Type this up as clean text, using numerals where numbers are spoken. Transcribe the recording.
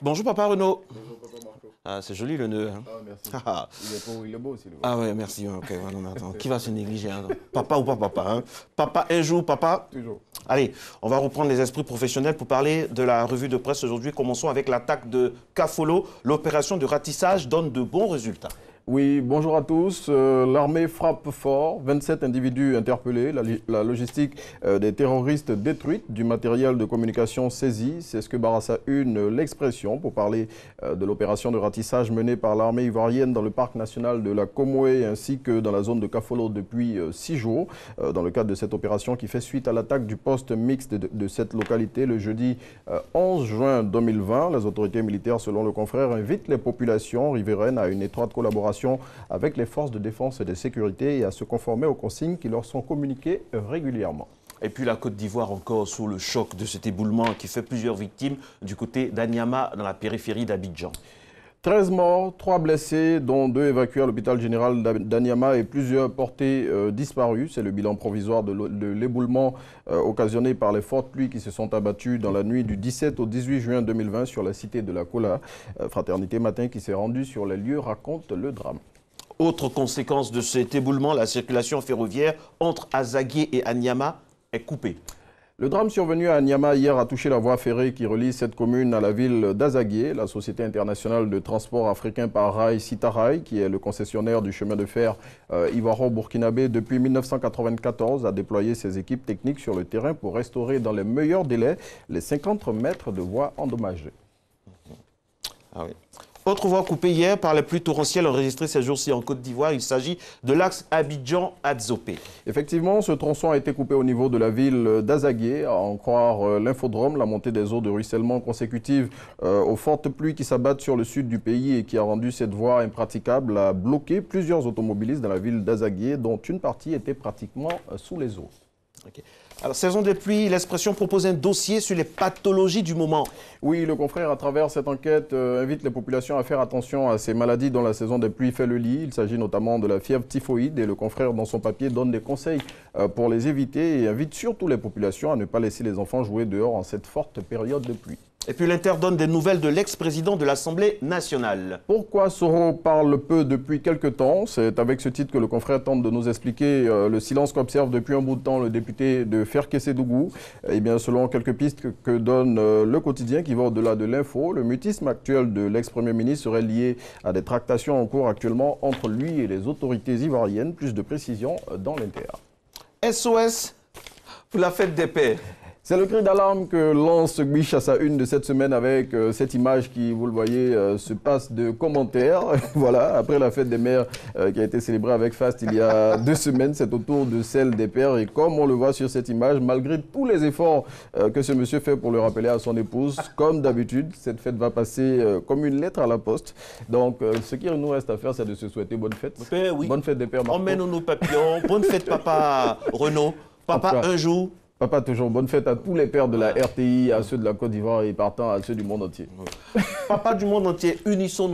Bonjour papa Renaud. Bonjour papa Marco. Ah, c'est joli le nœud. Hein. Ah merci. Il est beau aussi. Ah ouais, merci. Ok, ouais, non, mais attends, qui va se négliger hein, papa ou pas papa hein. Papa un jour, papa. Toujours. Allez, on va reprendre les esprits professionnels pour parler de la revue de presse aujourd'hui. Commençons avec l'attaque de Kafolo. L'opération de ratissage donne de bons résultats. Oui, bonjour à tous. L'armée frappe fort. 27 individus interpellés. La logistique des terroristes détruite. Du matériel de communication saisi. C'est ce que Barassa une l'expression pour parler de l'opération de ratissage menée par l'armée ivoirienne dans le parc national de la Comoé ainsi que dans la zone de Kafolo depuis 6 jours. Dans le cadre de cette opération qui fait suite à l'attaque du poste mixte de cette localité le jeudi 11 juin 2020. Les autorités militaires, selon le confrère, invitent les populations riveraines à une étroite collaboration avec les forces de défense et de sécurité et à se conformer aux consignes qui leur sont communiquées régulièrement. Et puis la Côte d'Ivoire encore sous le choc de cet éboulement qui fait plusieurs victimes du côté d'Anyama dans la périphérie d'Abidjan. 13 morts, 3 blessés, dont 2 évacués à l'hôpital général d'Anyama et plusieurs portés disparus. C'est le bilan provisoire de l'éboulement occasionné par les fortes pluies qui se sont abattues dans la nuit du 17 au 18 juin 2020 sur la cité de la Kola. Fraternité Matin qui s'est rendue sur les lieux raconte le drame. Autre conséquence de cet éboulement, la circulation ferroviaire entre Azagué et Anyama est coupée. Le drame survenu à Anyama hier a touché la voie ferrée qui relie cette commune à la ville d'Azagué. La Société internationale de transport africain par rail Citarail, qui est le concessionnaire du chemin de fer ivoiro-burkinabé depuis 1994, a déployé ses équipes techniques sur le terrain pour restaurer dans les meilleurs délais les 50 mètres de voies endommagées. Ah oui. Autre voie coupée hier par les pluies torrentielles enregistrées ces jours-ci en Côte d'Ivoire. Il s'agit de l'axe Abidjan-Adzopé. Effectivement, ce tronçon a été coupé au niveau de la ville d'Azagué. À en croire l'infodrome, la montée des eaux de ruissellement consécutive aux fortes pluies qui s'abattent sur le sud du pays et qui a rendu cette voie impraticable a bloqué plusieurs automobilistes dans la ville d'Azagué, dont une partie était pratiquement sous les eaux. Okay. Alors, saison des pluies, l'expression propose un dossier sur les pathologies du moment. Oui, le confrère, à travers cette enquête, invite les populations à faire attention à ces maladies dont la saison des pluies fait le lit. Il s'agit notamment de la fièvre typhoïde et le confrère, dans son papier, donne des conseils pour les éviter et invite surtout les populations à ne pas laisser les enfants jouer dehors en cette forte période de pluie. Et puis l'Inter donne des nouvelles de l'ex-président de l'Assemblée nationale. Pourquoi Soro parle peu depuis quelque temps? C'est avec ce titre que le confrère tente de nous expliquer le silence qu'observe depuis un bout de temps le député de Ferkessédougou. Eh bien, selon quelques pistes que donne le quotidien qui va au-delà de l'info, le mutisme actuel de l'ex-premier ministre serait lié à des tractations en cours actuellement entre lui et les autorités ivoiriennes. Plus de précisions dans l'Inter. SOS pour la fête des pères. C'est le cri d'alarme que lance Biche à sa une de cette semaine avec cette image qui, vous le voyez, se passe de commentaires. Voilà, après la fête des mères qui a été célébrée avec faste il y a 2 semaines, c'est au tour de celle des pères. Et comme on le voit sur cette image, malgré tous les efforts que ce monsieur fait pour le rappeler à son épouse, comme d'habitude, cette fête va passer comme une lettre à la poste. Donc, ce qui nous reste à faire, c'est de se souhaiter bonne fête. Père, oui. Bonne fête des pères, Marco. Emmène-nous nos papillons. Bonne fête, papa Renaud. Papa, un jour. Papa, toujours bonne fête à tous les pères de la RTI, à ceux de la Côte d'Ivoire et partant à ceux du monde entier. Papa du monde entier, unissons-nous.